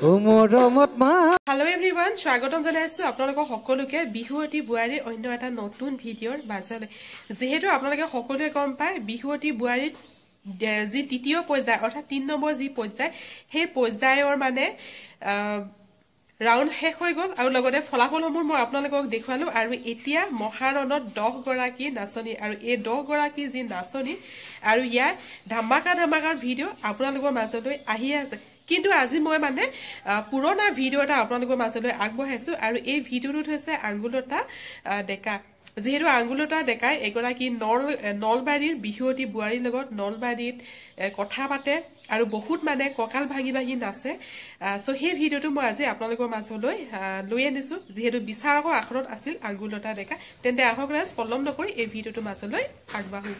Hello everyone, স্বাগতম জনাইছো আপোনালোকক সকলোকে বিহুৱতী বুৱাৰীৰ অন্য এটা নতুন ভিডিঅ'ৰ মাজলৈ যেহেতু আপোনালোকে সকলোৱে গম পায় বিহুৱতী বুৱাৰীৰ যি তৃতীয় পৰ্যায় অৰ্থাৎ ৩ নম্বৰ যি পৰ্যায় সেই পৰ্যায়ৰ মানে ৰাউন্ড শেষ হৈ গ'ল আৰু লগতে ফলাফলসমূহ মই আপোনালোকক দেখুৱালো আৰু এতিয়া মহাৰণত 10 গৰাকী নাচনী আৰু এই 10 গৰাকী যি নাচনী আৰু ইয়াৰ ধামাকাৰ ভিডিঅ' আপোনালোকৰ মাজলৈ আহি আছে কিন্তু আজি মই মানে পুৰণা ভিডিঅ' এটা আপোনালোকৰ মাজলৈ আগবঢ়াইছো আৰু এই ভিডিঅ'টোত হৈছে আঙ্গুলতা ডেকা যেহেতু আঙ্গুলতা ডেকাই এগৰাকী নলবাৰীৰ বিহুৱতী বুৱাৰীৰ লগত নলবাৰীত কথা পাতে আৰু বহুত মানে ককাল ভাঙি নাচে সো সেই ভিডিঅ'টো মই আজি আপোনালোকৰ মাজলৈ লৈ আনিছো যেহেতু বিচাৰকৰ আখৰত আছিল আঙ্গুলতা ডেকা তেন্তে আহক ৰাজ পলম নকৰি এই ভিডিঅ'টো মাজলৈ আগবাঢ়ো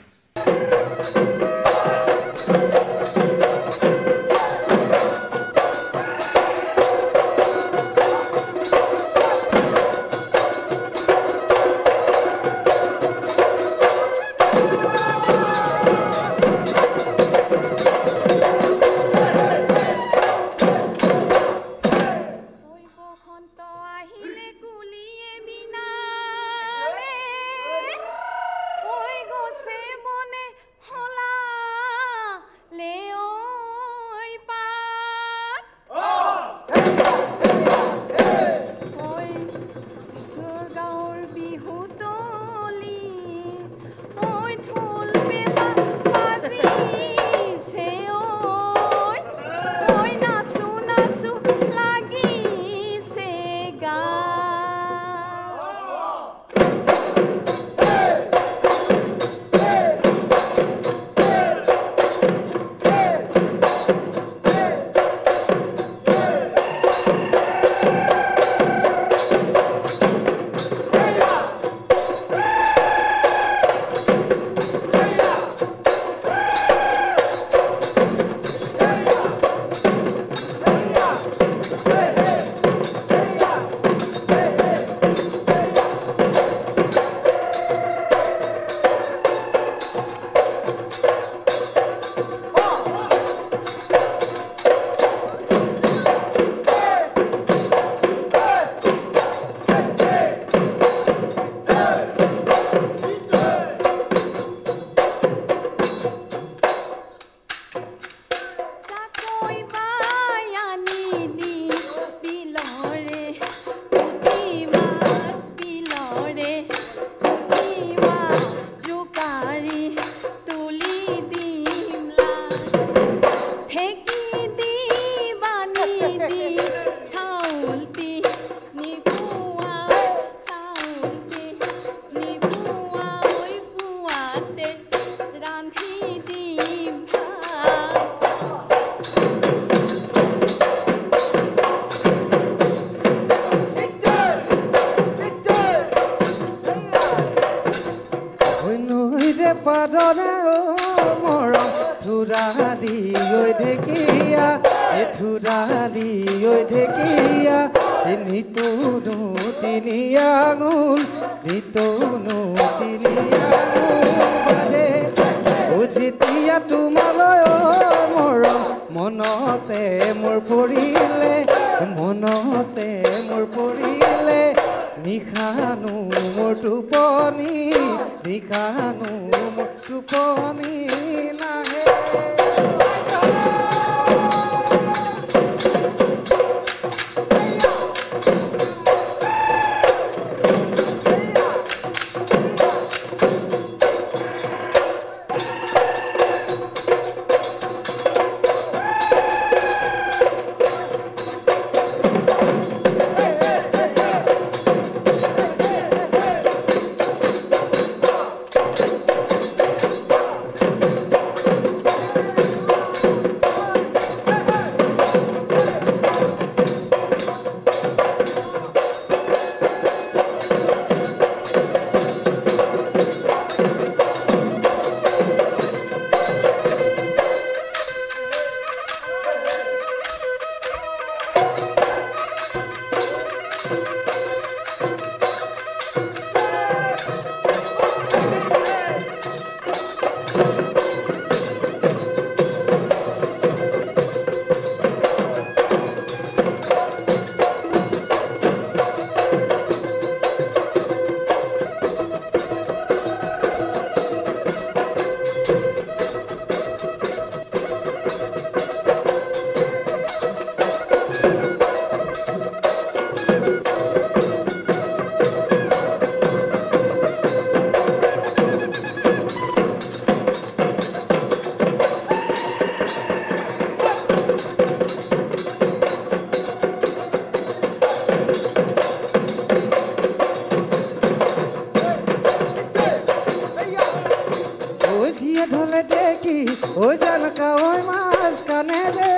জিয়ে ঢলে দেখি ও জান কাওই মাছ কানে রে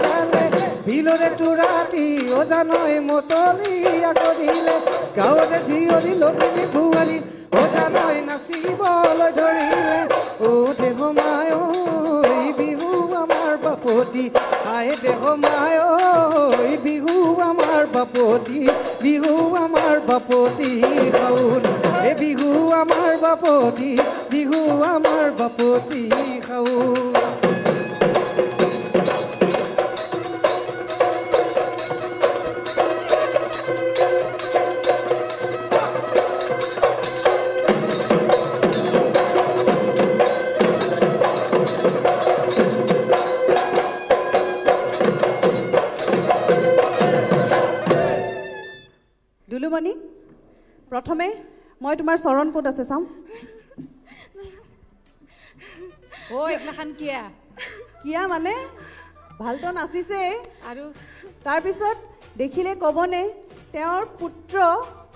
চালে বিলরে টুরাটি ও জানই মতলিয়া করিলে গাঁৱৰে জীয়ৰী লক্ষ্মী ভুৱালী ও জানই নাচিবলৈ ধৰিলে ও দেহ মায় বিহু আমাৰ বাপতি আই দেহ মায় বিহু আমাৰ বাপতি বিহু আমাৰ বাপতি খাউন এ বিহু আমাৰ বাপতি বিহু আমাৰ বাপতি খাউন দুলুমণি প্ৰথমে মই তোমাৰ চৰণ ক'ত আছে চাম ও এগলাখান কিয়া কিয়া মানে ভালতো নাচিছে আৰু তাৰপিছত দেখিলে ক'বনে তেওঁৰ পুত্ৰ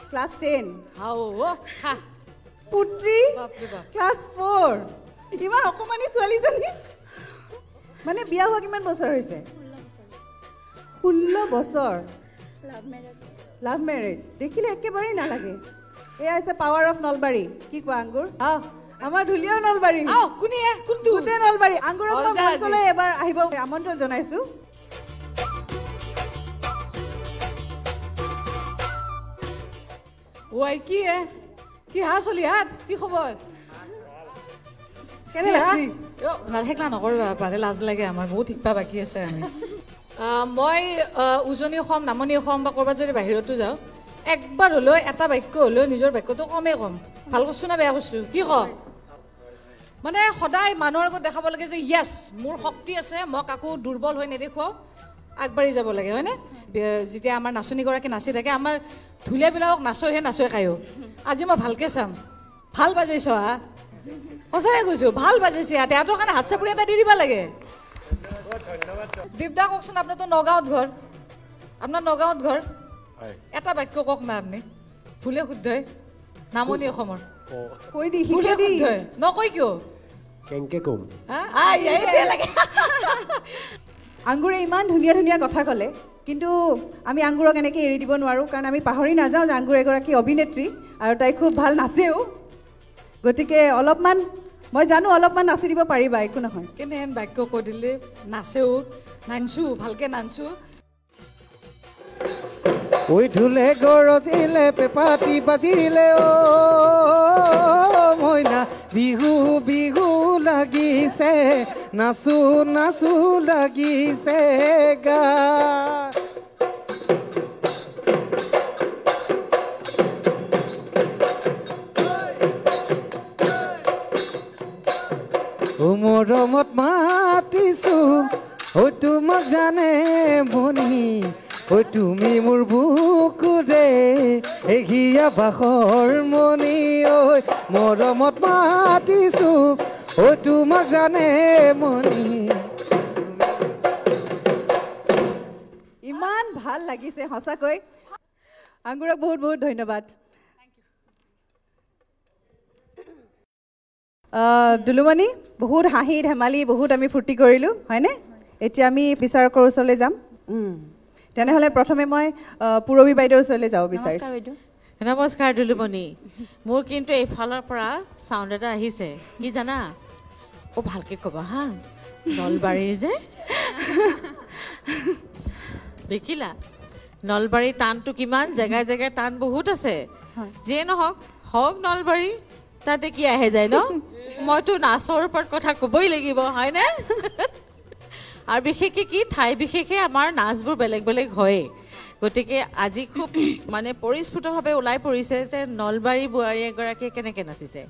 ক্লাছ 10 হাও ও খা পুত্ৰী বাপৰে বাপ ক্লাছ 4 ইমান অকমানি ছোৱালীজনী মানে বিয়া হোৱা কিমান বছৰ হৈছে 16 বছৰ লাভ মেৰেজ দেখিলে একেবাৰে নালাগে এয়া আছে পাৱাৰ অফ নলবাৰী কি কোৱা আঙ্গুৰ আমাৰ ধুলিয়াও নলবাৰী কোনে কোনটো গোটেই নলবাৰী আঙ্গুৰক মঞ্চলৈ এবাৰ আহিব আমন্ত্ৰণ জনাইছো ওই কি হা চলি হাত কি খবৰ কেনে লাগছি নাথাকলা নকৰবা পাৰে লাজ লাগে আমাৰ বহুত শিকবা বাকী আছে আমি মই উজনি অসম নামনি অসম বা ক'ৰবাত যদি বাহিৰতো যাওঁ একবাৰ হ'লেও এটা বাক্য হ'লেও নিজৰ বাক্যটো কমেই কম ভাল কৈছোঁ না বেয়া কৈছোঁ কি ক মানে সদায় মানুহৰ আগত দেখাব লাগে যে য়েছ মোৰ শক্তি আছে মই কাকো দুৰ্বল হৈ নেদেখুৱাওঁ আগবাঢ়ি যাব লাগে হয়নে যেতিয়া আমাৰ নাচনীগৰাকী নাচি থাকে আমাৰ ঢুলীয়াবিলাকক নাচয়হে নাচয় খায়ো আজি মই ভালকৈ চাম ভাল বাজাইছ হা সঁচাই কৈছোঁ ভাল বাজাইছে তেহেঁতৰ কাৰণে হাত চাপৰি এটা দি দিব লাগে দীপদা কওকচোন আপোনাৰ তো নগাঁৱত ঘৰ আপোনাৰ নগাঁৱত ঘৰ এটা বাক্য কওক না আপুনি ভুলে শুদ্ধই নামনি অসমৰ কৈ দি ভুলে শুদ্ধই নকয় কিয় কেংকে কম আঙ্গুৰে ইমান ধুনীয়া ধুনীয়া কথা ক'লে কিন্তু আমি আঙ্গুৰক এনেকৈ এৰি দিব নোৱাৰোঁ কাৰণ আমি পাহৰি নাযাওঁ যে আঙ্গুৰ এগৰাকী অভিনেত্ৰী আৰু তাই খুব ভাল নাচেও গতিকে অলপমান মই জানো অলপমান নাচি দিব পাৰিবা একো নহয় কেনেহেন বাক্য কৈ দিলে নাচেও নাচো ভালকৈ নাচো ওই ঢুলে গৰজিলে পেপাতি বাজিলে ও মইনা বিহু বিহু লাগিছে নাচো নাচো লাগিছে গা মৰমত মাতিছো ঐ তোমাক জানে মনি ঐ তুমি মোৰ বুকুৰে এঘিয়া বাখৰ মনি ঐ মৰমত মাতিছো ঐ তোমাক জানে মনি ইমান ভাল লাগিছে সঁচাকৈ আঙ্গুৰক বহুত বহুত ধন্যবাদ দুলুমণি বহুত হাঁহি ধেমালি বহুত আমি ফূৰ্তি কৰিলোঁ হয়নে এতিয়া আমি বিচাৰকৰ ওচৰলৈ যাম তেনেহ'লে প্ৰথমে মই পুৰবী বাইদেউৰ ওচৰলৈ যাব বিচাৰিছোঁ নমস্কাৰ দুলুমণি মোৰ কিন্তু এইফালৰ পৰা চাউণ্ড এটা আহিছে কি জানা ভালকৈ ক'বা হা নলবাৰীৰ যে দেখিলা নলবাৰীৰ টানটো কিমান জেগাই জেগাই টান বহুত আছে যিয়ে নহওক হওক নলবাৰী তাতে কি আহে যায় ন মইতো নাচৰ ওপৰত কথা ক'বই লাগিব হয়নে আৰু বিশেষকৈ কি ঠাই বিশেষে আমাৰ নাচবোৰ বেলেগ বেলেগ হয়েই গতিকে আজি খুব মানে পৰিস্ফুটভাৱে ওলাই পৰিছে যে নলবাৰী বোৱাৰী এগৰাকীয়ে কেনেকৈ নাচিছে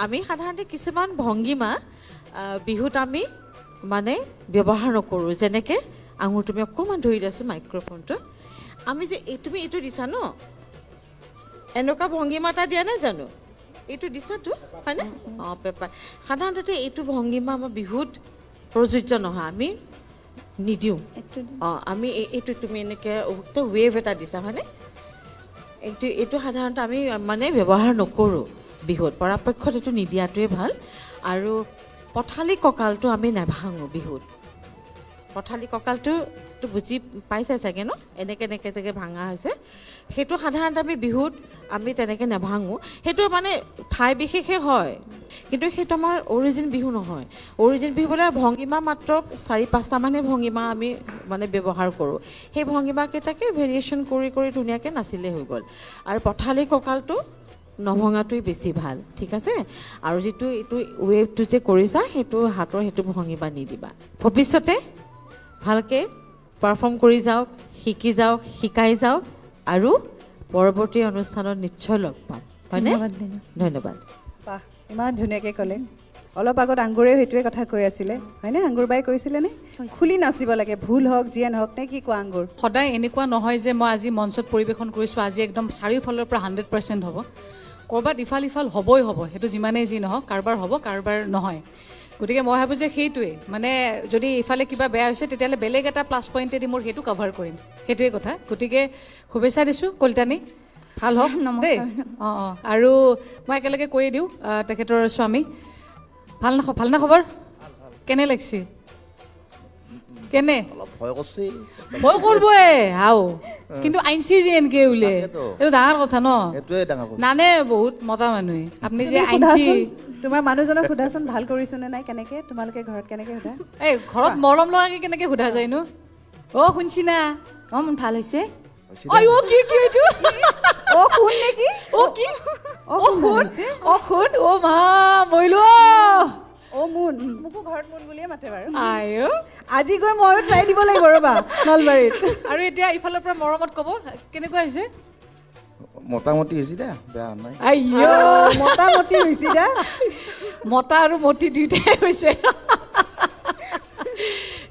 আমি সাধাৰণতে কিছুমান ভংগীমা বিহুত আমি মানে ব্যৱহাৰ নকৰোঁ যেনেকৈ আঙুৰ তুমি অকণমান ধৰি দিয়াচোন মাইক্ৰফোনটো আমি যে তুমি এইটো দিছা ন এনেকুৱা ভংগীমা এটা দিয়া নাই জানো এইটো দিছাতো হয়নে পেপাৰ সাধাৰণতে এইটো ভংগীমা আমাৰ বিহুত প্ৰযোজ্য নহয় আমি নিদিওঁ আমি এইটো তুমি এনেকৈ ৱেভ এটা দিছা হয়নে এইটো সাধাৰণতে আমি মানে ব্যৱহাৰ নকৰোঁ বিহুত পৰাপক্ষত এইটো নিদিয়াটোৱে ভাল আৰু পথালি কঁকালটো আমি নাভাঙো বিহুত পথালি কঁকালটোতো বুজি পাইছে চাগে ন এনেকৈ এনেকৈ চাগে ভাঙা হৈছে সেইটো সাধাৰণতে আমি বিহুত আমি তেনেকৈ নাভাঙো সেইটো মানে ঠাই বিশেষে হয় কিন্তু সেইটো আমাৰ অৰিজিন বিহু নহয় অৰিজিন বিহু বোলে ভংগীমা মাত্ৰ 4-5টামানে ভংগীমা আমি মানে ব্যৱহাৰ কৰোঁ সেই ভংগীমাকেইটাকে ভেৰিয়েশ্যন কৰি কৰি ধুনীয়াকৈ নাচিলে হৈ গ'ল আৰু পথালি কঁকালটো নভঙাটোৱেই বেছি ভাল ঠিক আছে আৰু যিটো এইটো ৱেভটো যে কৰিছা সেইটো হাতৰ সেইটো ভংগীমা নিদিবা ভৱিষ্যতে ভালকৈ পাৰফৰ্ম কৰি যাওক শিকি যাওক শিকাই যাওক আৰু পৰৱৰ্তী অনুষ্ঠানত নিশ্চয় লগ পাম হয়নে ধন্যবাদ বাহ ইমান ধুনীয়াকৈ ক'লে অলপ আগত আংগুৰেও সেইটোৱে কথা কৈ আছিলে হয়নে আংগুৰ বাই কৈছিলেনে খুলি নাচিব লাগে ভুল হওক যিয়ে নহওক নে কি কোৱা আংগুৰ সদায় এনেকুৱা নহয় যে মই আজি মঞ্চত পৰিৱেশন কৰিছোঁ আজি একদম চাৰিওফালৰ পৰা 100% হ'ব ক'ৰবাত ইফাল ইফাল হ'বই হ'ব সেইটো যিমানেই যি নহওক কাৰোবাৰ হ'ব কাৰোবাৰ নহয় গতিকে মই ভাবোঁ যে সেইটোৱে মানে যদি ইফালে কিবা বেয়া হৈছে তেতিয়াহ'লে বেলেগ এটা প্লাছ পইণ্টেদি মোৰ সেইটো কভাৰ কৰিম সেইটোৱে কথা গতিকে শুভেচ্ছা দিছোঁ কলিতানী ভাল হওক দেই অঁ আৰু মই একেলগে কৈয়ে দিওঁ তেখেতৰ স্বামী ভাল না খবৰ কেনে লাগিছে কেনে ভয় কৰিবই হাও কিন্তু আইনচি যে এনেকে উলিয়াই এইটো ডাঙৰ কথা ন নানে বহুত মতা মানুহে আপুনি যে আইনচি তোমাৰ মানুহজনক সোধাচোন ভাল কৰিছোনে নাই কেনেকে তোমালোকে ঘৰত কেনেকে সোধা এই ঘৰত মৰম লগাকে কেনেকে সোধা যায় নো শুনছি না মোৰ ভাল হৈছে কি এইটো শুন নেকি কি শুন মা মইলো মোন মোকো ঘৰত মোন বুলিয়ে মাতে বাৰু আইও আজি গৈ ময়ো ট্ৰাই দিব লাগিব ৰ'বা নলবাৰীত আৰু এতিয়া ইফালৰ পৰা মৰমত ক'ব কেনেকুৱা হৈছে মোটামুটি হৈছে দে বেয়া নাই মোটামুটি হৈছে দে মতা আৰু মতি দুইটাই হৈছে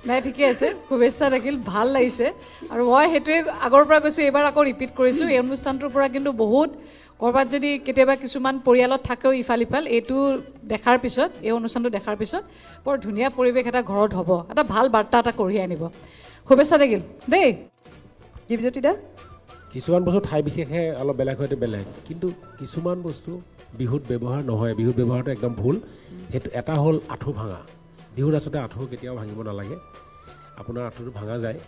নাই ঠিকে আছে শুভেচ্ছা থাকিল ভাল লাগিছে আৰু মই সেইটোৱে আগৰ পৰা কৈছোঁ এইবাৰ আকৌ ৰিপিট কৰিছোঁ এই অনুষ্ঠানটোৰ পৰা কিন্তু বহুত ক'ৰবাত যদি কেতিয়াবা কিছুমান পৰিয়ালত থাকেও ইফাল ইফাল এইটো দেখাৰ পিছত এই অনুষ্ঠানটো দেখাৰ পিছত বৰ ধুনীয়া পৰিৱেশ এটা ঘৰত হ'ব এটা ভাল বাৰ্তা এটা কঢ়িয়াই আনিব শুভেচ্ছা থাকিল দেই দীপজ্যোতি দা কিছুমান বস্তু ঠাই বিশেষে অলপ বেলেগ হয়তো বেলেগ কিন্তু কিছুমান বস্তু বিহুত ব্যৱহাৰ নহয় বিহুত ব্যৱহাৰটো একদম ভুল সেইটো এটা হ'ল আঁঠু ভাঙা বিহুত আচলতে আঁঠু কেতিয়াও ভাঙিব নালাগে আপোনাৰ আঁঠুটো ভাঙা যায়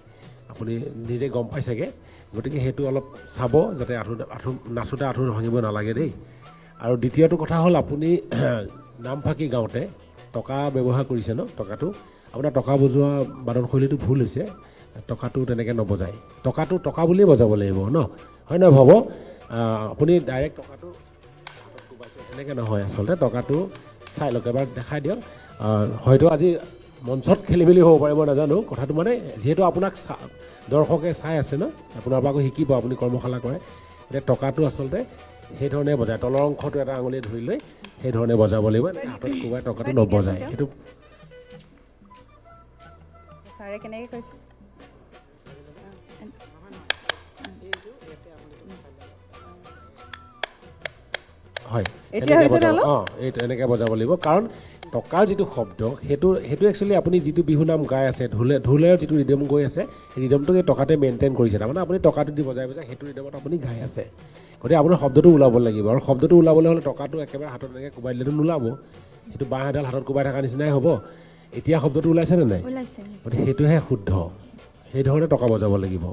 আপুনি নিজে গম পাই চাগে গতিকে সেইটো অলপ চাব যাতে আঁঠু নাচোতে আঁঠু ভাঙিব নালাগে দেই আৰু দ্বিতীয়টো কথা হ'ল আপুনি নামফাকে গাওঁতে টকা ব্যৱহাৰ কৰিছে ন টকাটো আপোনাৰ টকা বজোৱা বাদনশৈলীটো ভুল হৈছে টকাটো তেনেকৈ নবজায় টকাটো টকা বুলিয়ে বজাব লাগিব ন হয় নহয় ভাব আপুনি ডাইৰেক্ট টকাটো তেনেকৈ নহয় আচলতে টকাটো চাই লওক এবাৰ দেখাই দিয়ক হয়তো আজি মঞ্চত খেলি মেলি হ'ব পাৰে মই নাজানো কথাটো মানে যিহেতু আপোনাক দৰ্শকে চাই আছে ন আপোনাৰ পৰা আকৌ শিকিব আপুনি কৰ্মশালা কৰে এতিয়া টকাটো আচলতে সেইধৰণে বজায় তলৰ অংশটো এটা আঙুলিয়ে ধৰি লৈ সেইধৰণে বজাব লাগিব হাতত কোবাই টকাটো নবজায় সেইটো ছাৰে কেনেকৈ কৈছে হয় এইটো এনেকৈ বজাব লাগিব কাৰণ টকাৰ যিটো শব্দ সেইটো একচুৱেলি আপুনি যিটো বিহু নাম গাই আছে ঢোলেৰ যিটো ৰিডম গৈ আছে সেই ৰিডমটোক এই টকাটোৱে মেইনটেইন কৰিছে তাৰমানে আপুনি টকাটো দি বজাই সেইটো ৰিডমত আপুনি গাই আছে গতিকে আপোনাৰ শব্দটো ওলাব লাগিব আৰু শব্দটো ওলাবলৈ হ'লে টকাটো একেবাৰে হাতত এনেকৈ কোবাই দিলেতো নোলাব সেইটো বাঁহ এডাল হাতত কোবাই থকাৰ নিচিনাই হ'ব এতিয়া শব্দটো ওলাইছেনে নাই গতিকে সেইটোহে শুদ্ধ সেইধৰণে টকা বজাব লাগিব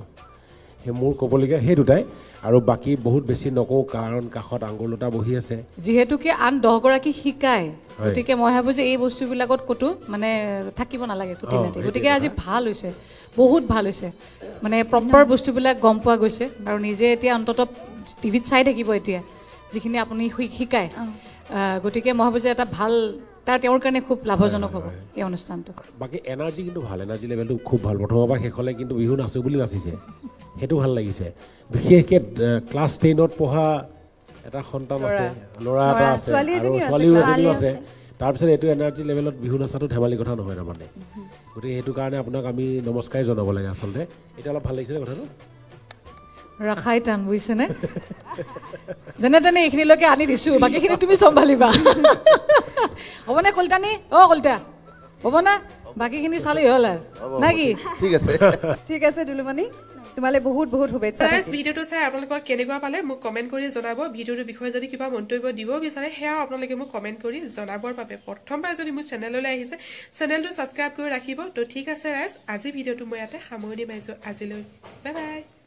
সেই মোৰ ক'বলগীয়া সেই দুটাই আৰু বাকী বহুত বেছি নকওঁ কাৰণ কাষত আঙুৰলতা বহি আছে যিহেতুকে আন 10 গৰাকী শিকায় গতিকে মই ভাবোঁ যে এই বস্তুবিলাকত ক'তো মানে থাকিব নালাগে কুটি নাটি গতিকে আজি ভাল হৈছে বহুত ভাল হৈছে মানে প্ৰপাৰ বস্তুবিলাক গম পোৱা গৈছে আৰু নিজে এতিয়া অন্ততঃ টিভিত চাই থাকিব এতিয়া যিখিনি আপুনি শিকায় গতিকে মই ভাবোঁ যে এটা ভাল তেওঁৰ কাৰণে খুব লাভজনক হ'ব এই অনুষ্ঠানটো বাকী এনাৰ্জি কিন্তু ভাল এনাৰ্জি লেভেলটো খুব ভাল প্ৰথমৰ পৰা শেষলৈ কিন্তু বিহু নাচো বুলি নাচিছে সেইটো ভাল লাগিছে বিশেষকৈ ক্লাছ 10ত পঢ়া এটা সন্তান আছে ল'ৰা এটা আছে আৰু ছোৱালীও এজনী আছে তাৰপিছত এইটো এনাৰ্জি লেভেলত বিহু নাচাটো ধেমালি কথা নহয় তাৰমানে গতিকে সেইটো কাৰণে আপোনাক আমি নমস্কাৰেই জনাব লাগে আচলতে এতিয়া অলপ ভাল লাগিছেনে কথাটো ৰাখাই টান বুজিছেনে যেনে তেনে এইখিনিলৈকে আনি দিছোঁ বাকীখিনি তুমি চম্ভালিবা হ'বনে কলিতানী কলিতা হ'ব না বাকীখিনি চালেই হ'ল আৰু নে কি ঠিক আছে ঠিক আছে দুলুমণি তোমালৈ বহুত বহুত শুভেচ্ছা ৰাইজ ভিডিঅ'টো চাই আপোনালোকৰ কেনেকুৱা পালে মোক কমেণ্ট কৰি জনাব ভিডিঅ'টোৰ বিষয়ে যদি কিবা মন্তব্য দিব বিচাৰে সেয়া আপোনালোকে মোক কমেণ্ট কৰি জনাবৰ বাবে প্ৰথমবাৰ যদি মোৰ চেনেললৈ আহিছে চেনেলটো ছাবস্ক্ৰাইব কৰি ৰাখিব তো ঠিক আছে ৰাইজ আজি ভিডিঅ'টো মই ইয়াতে সামৰণি মাৰিছোঁ আজিলৈ বাই বাই